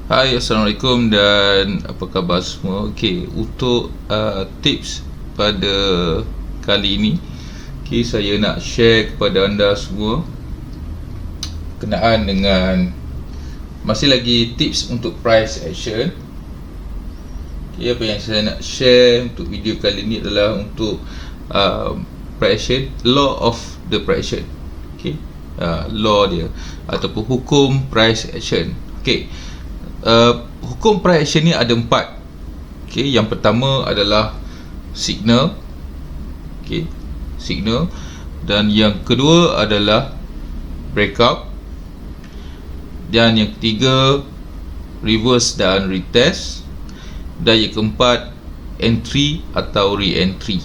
Hai, Assalamualaikum dan apa khabar semua. Okey, untuk tips pada kali ini, saya nak share kepada anda semua berkenaan dengan masih lagi tips untuk price action. Apa yang saya nak share untuk video kali ini adalah untuk price action, law of the price action. Law dia ataupun hukum price action. Hukum price action ni ada 4. Yang pertama adalah signal. Signal. Dan yang kedua adalah breakout. Dan yang ketiga reverse dan retest. Dan yang keempat entry atau re-entry.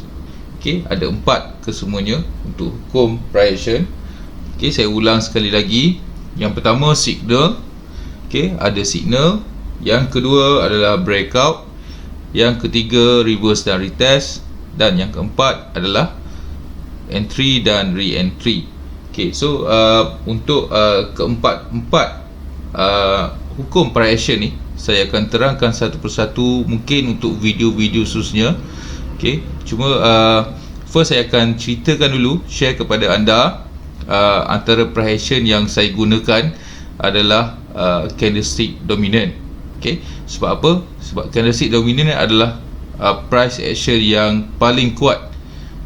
Ada 4 kesemuanya untuk hukum price action. Saya ulang sekali lagi. Yang pertama signal. Ada signal. Yang kedua adalah breakout. Yang ketiga reverse dan retest. Dan yang keempat adalah entry dan re-entry. So untuk keempat-empat hukum price action ni saya akan terangkan satu persatu, mungkin untuk video-video seterusnya. Cuma first saya akan ceritakan dulu, share kepada anda antara price action yang saya gunakan adalah candlestick dominant. Sebab apa? Sebab candlestick dominant adalah price action yang paling kuat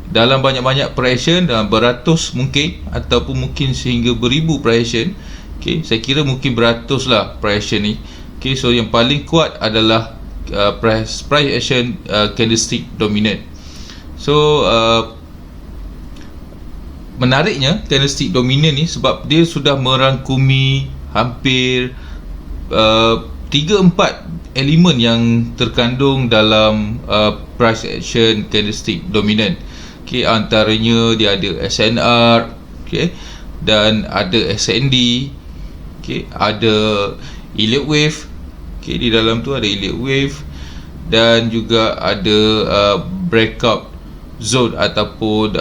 dalam banyak-banyak price action, dalam beratus mungkin, ataupun mungkin sehingga beribu price action. Saya kira mungkin beratus lah price action ni. So yang paling kuat adalah price action candlestick dominant. So menariknya candlestick dominant ni sebab dia sudah merangkumi hampir 3-4 elemen yang terkandung dalam price action candlestick dominant. Antaranya dia ada SNR, dan ada SND, ada elliott wave. Di dalam tu ada elliott wave, dan juga ada breakout zone ataupun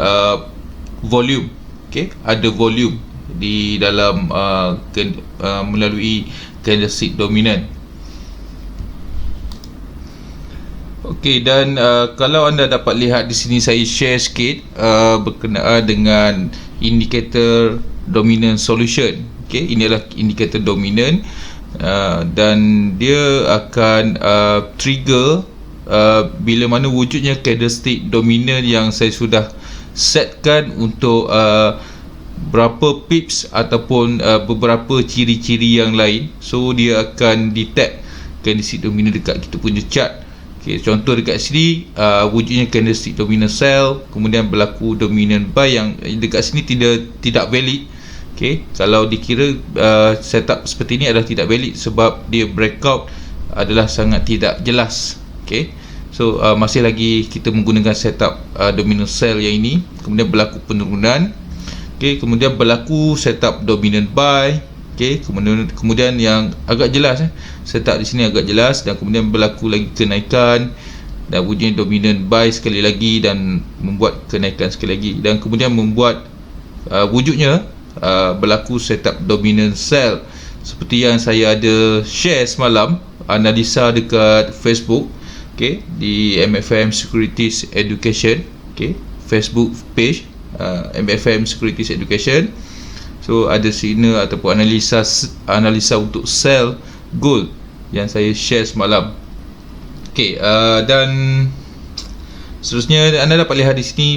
volume. Ada volume di dalam melalui candlestick dominant. Dan kalau anda dapat lihat di sini, saya share sikit berkenaan dengan indikator dominant solution. Ini adalah indikator dominant, dan dia akan trigger bila mana wujudnya candlestick dominant yang saya sudah setkan untuk berapa pips ataupun beberapa ciri-ciri yang lain. So dia akan detect candlestick dominant dekat kita punya chart. Contoh dekat sini wujudnya candlestick dominant sell, kemudian berlaku dominant buy yang dekat sini tidak valid. Kalau dikira setup seperti ini adalah tidak valid sebab dia breakout adalah sangat tidak jelas. So masih lagi kita menggunakan setup dominant sell yang ini, kemudian berlaku penurunan. Kemudian berlaku setup dominant buy. Kemudian yang agak jelas, setup di sini agak jelas, dan kemudian berlaku lagi kenaikan dan wujudnya dominant buy sekali lagi dan membuat kenaikan sekali lagi, dan kemudian membuat wujudnya berlaku setup dominant sell seperti yang saya ada share semalam, analisa dekat Facebook, di MFM Securities Education, Facebook page MFM Securities Education. So ada signal ataupun analisa untuk sell gold yang saya share semalam. Dan seterusnya anda dapat lihat di sini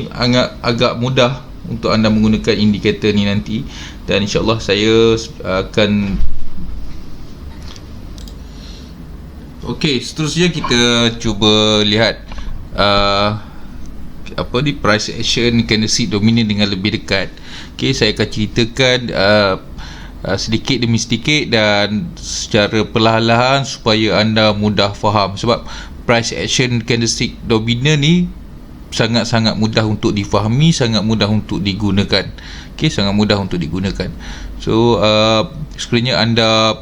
agak mudah untuk anda menggunakan indikator ni nanti, dan insyaAllah saya akan seterusnya kita cuba lihat price action candlestick dominant dengan lebih dekat. Saya akan ceritakan sedikit demi sedikit dan secara perlahan-lahan supaya anda mudah faham, sebab price action candlestick dominant ni sangat-sangat mudah untuk difahami, sangat mudah untuk digunakan. Sangat mudah untuk digunakan. So sekiranya anda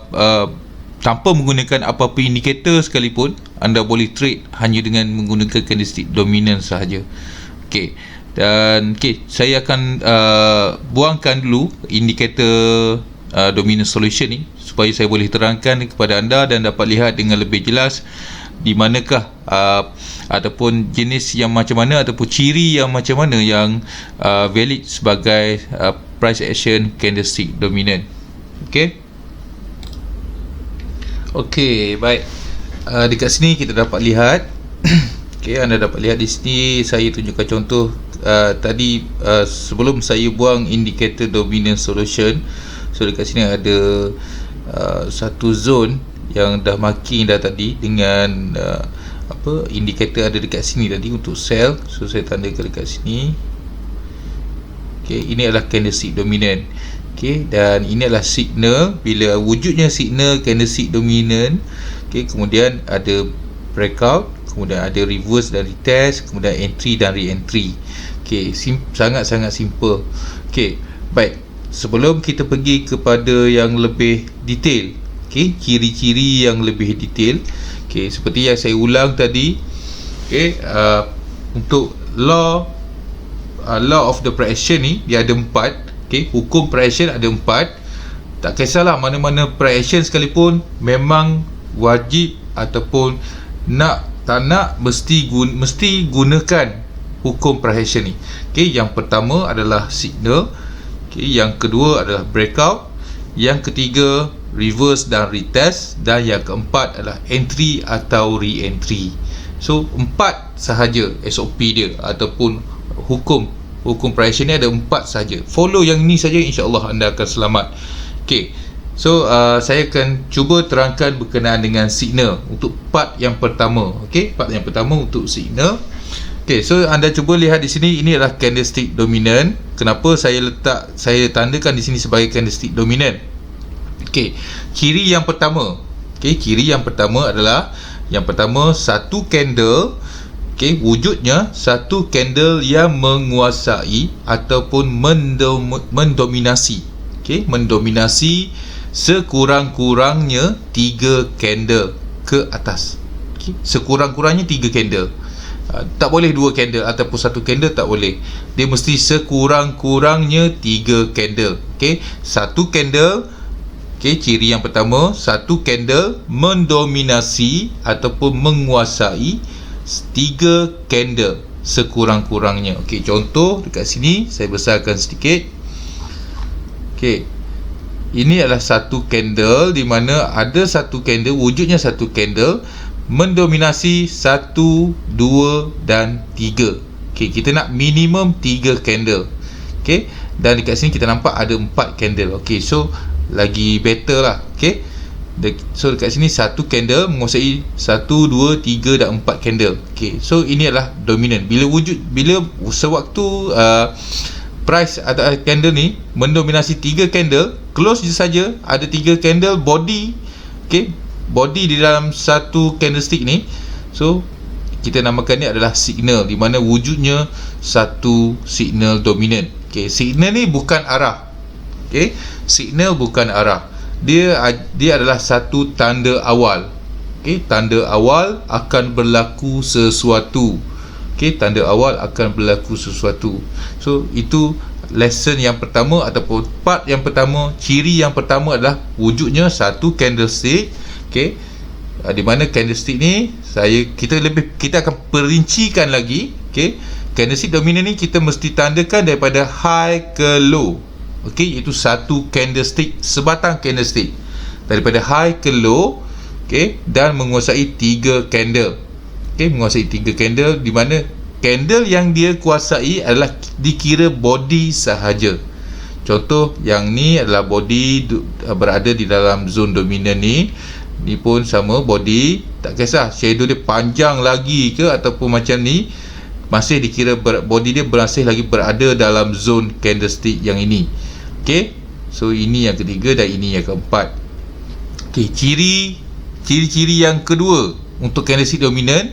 tanpa menggunakan apa-apa indikator sekalipun, anda boleh trade hanya dengan menggunakan candlestick dominant sahaja. Dan saya akan buangkan dulu indikator dominant solution ni, supaya saya boleh terangkan kepada anda dan dapat lihat dengan lebih jelas di manakah ataupun jenis yang macam mana ataupun ciri yang macam mana yang valid sebagai price action candlestick dominant. Okey, baik. Dekat sini kita dapat lihat anda dapat lihat di sini saya tunjukkan contoh tadi sebelum saya buang indicator dominant solution. So dekat sini ada satu zone yang dah marking dah tadi dengan indikator ada dekat sini tadi untuk sell. So saya tandakan dekat sini. Ini adalah candlestick dominant. Dan ini adalah signal. Bila wujudnya signal candlestick dominant, kemudian ada breakout, kemudian ada reverse dan retest, kemudian entry dan re-entry. Sangat-sangat simple. Baik, sebelum kita pergi kepada yang lebih detail, ciri-ciri yang lebih detail, seperti yang saya ulang tadi, untuk law of the price action ni dia ada 4. Hukum price action ada 4. Tak kisahlah mana-mana price action sekalipun, memang wajib ataupun tak nak mesti gunakan hukum price action ni. Yang pertama adalah signal, yang kedua adalah breakout, yang ketiga reverse dan retest, dan yang keempat adalah entry atau re-entry. So 4 sahaja SOP dia ataupun hukum price action ni ada 4 sahaja. Follow yang ni saja, insya-Allah anda akan selamat. So saya akan cuba terangkan berkenaan dengan signal untuk part yang pertama. Part yang pertama untuk signal. So anda cuba lihat di sini, ini adalah candlestick dominant. Kenapa saya tandakan di sini sebagai candlestick dominant? Ciri yang pertama. Ciri yang pertama adalah satu candle, wujudnya satu candle yang menguasai ataupun mendominasi. Mendominasi sekurang-kurangnya 3 candle ke atas. Sekurang-kurangnya 3 candle. Tak boleh 2 candle ataupun 1 candle, tak boleh. Dia mesti sekurang-kurangnya 3 candle. Satu candle, ciri yang pertama, satu candle mendominasi ataupun menguasai 3 candle sekurang-kurangnya. Contoh dekat sini saya besarkan sedikit. Ini adalah satu candle di mana ada satu candle, wujudnya satu candle mendominasi 1, 2 dan 3. Kita nak minimum 3 candle. Dan dekat sini kita nampak ada 4 candle. So lagi better lah. So dekat sini satu candle menguasai 1, 2, 3 dan 4 candle. So ini adalah dominant. Bila sewaktu price atau candle ni mendominasi 3 candle, close je saja, ada 3 candle body, body di dalam satu candlestick ni. So kita namakan ni adalah signal, di mana wujudnya satu signal dominant. Signal ni bukan arah. Signal bukan arah. Dia adalah satu tanda awal. Tanda awal akan berlaku sesuatu. Tanda awal akan berlaku sesuatu. So itu lesson yang pertama ataupun part yang pertama. Ciri yang pertama adalah wujudnya satu candlestick. Di mana candlestick ni kita akan perincikan lagi. Candlestick dominant ni kita mesti tandakan daripada high ke low. Iaitu satu candlestick, sebatang candlestick daripada high ke low, dan menguasai 3 candle. Menguasai 3 candle, di mana candle yang dia kuasai adalah dikira body sahaja. Contoh yang ni adalah body berada di dalam zone dominant ni. Ni pun sama, body, tak kisah shadow dia panjang lagi ke ataupun macam ni, masih dikira body dia masih lagi berada dalam zone candlestick yang ini. So ini yang ketiga dan ini yang keempat. Ciri-ciri yang kedua untuk candlestick dominant.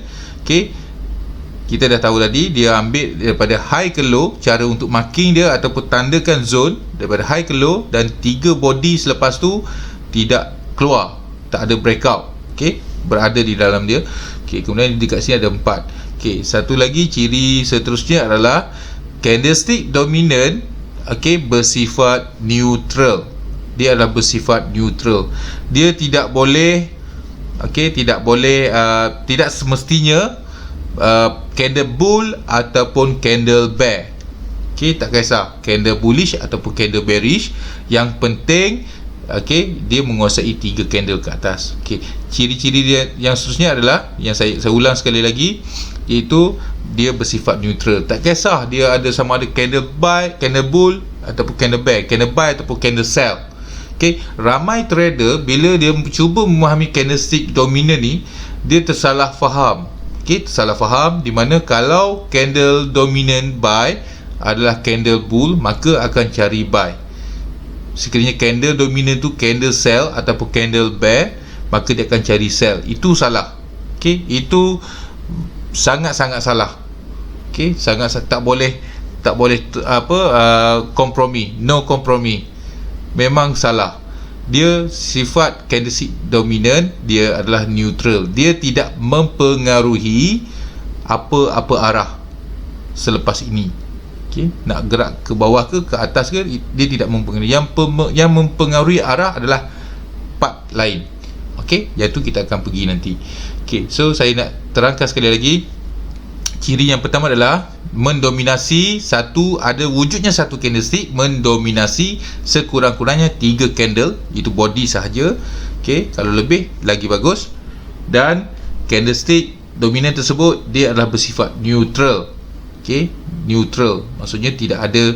Kita dah tahu tadi, dia ambil daripada high ke low. Cara untuk marking dia ataupun tandakan zone daripada high ke low, dan 3 body selepas tu tidak keluar, tak ada breakout. Berada di dalam dia. Kemudian dekat sini ada 4. Satu lagi ciri seterusnya adalah candlestick dominant bersifat neutral. dia adalah bersifat neutral. Dia tidak boleh tidak semestinya candle bull ataupun candle bear. Tak kisah candle bullish ataupun candle bearish, yang penting dia menguasai 3 candle ke atas. Ciri-ciri dia yang seterusnya adalah yang saya ulang sekali lagi, iaitu dia bersifat neutral. Tak kisah dia ada sama ada candle buy, candle bull ataupun candle bear, candle buy ataupun candle sell. Ramai trader bila dia cuba memahami candlestick dominant ni, dia tersalah faham. Tersalah faham di mana kalau candle dominant buy adalah candle bull, maka akan cari buy. Sekiranya candle dominant tu candle sell ataupun candle bear, maka dia akan cari sell. Itu salah. Itu sangat-sangat salah. Sangat tak boleh kompromi, no kompromi. Memang salah. Dia sifat candlestick dominant, dia adalah neutral. Dia tidak mempengaruhi apa-apa arah selepas ini. Nak gerak ke bawah ke atas ke, dia tidak mempengaruhi. Yang mempengaruhi arah adalah part lain. Iaitu kita akan pergi nanti. So saya nak terangkan sekali lagi. Ciri yang pertama adalah mendominasi ada wujudnya satu candlestick mendominasi sekurang-kurangnya 3 candle, itu body sahaja. Kalau lebih lagi bagus. Dan candlestick dominan tersebut dia adalah bersifat neutral. Neutral maksudnya tidak ada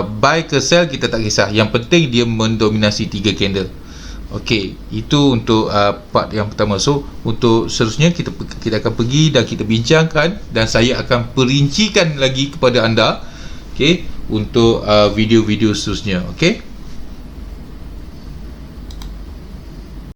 buy ke sell, kita tak kisah, yang penting dia mendominasi 3 candle. Itu untuk part yang pertama. So untuk seterusnya kita akan pergi dan kita bincangkan, dan saya akan perincikan lagi kepada anda untuk video-video seterusnya.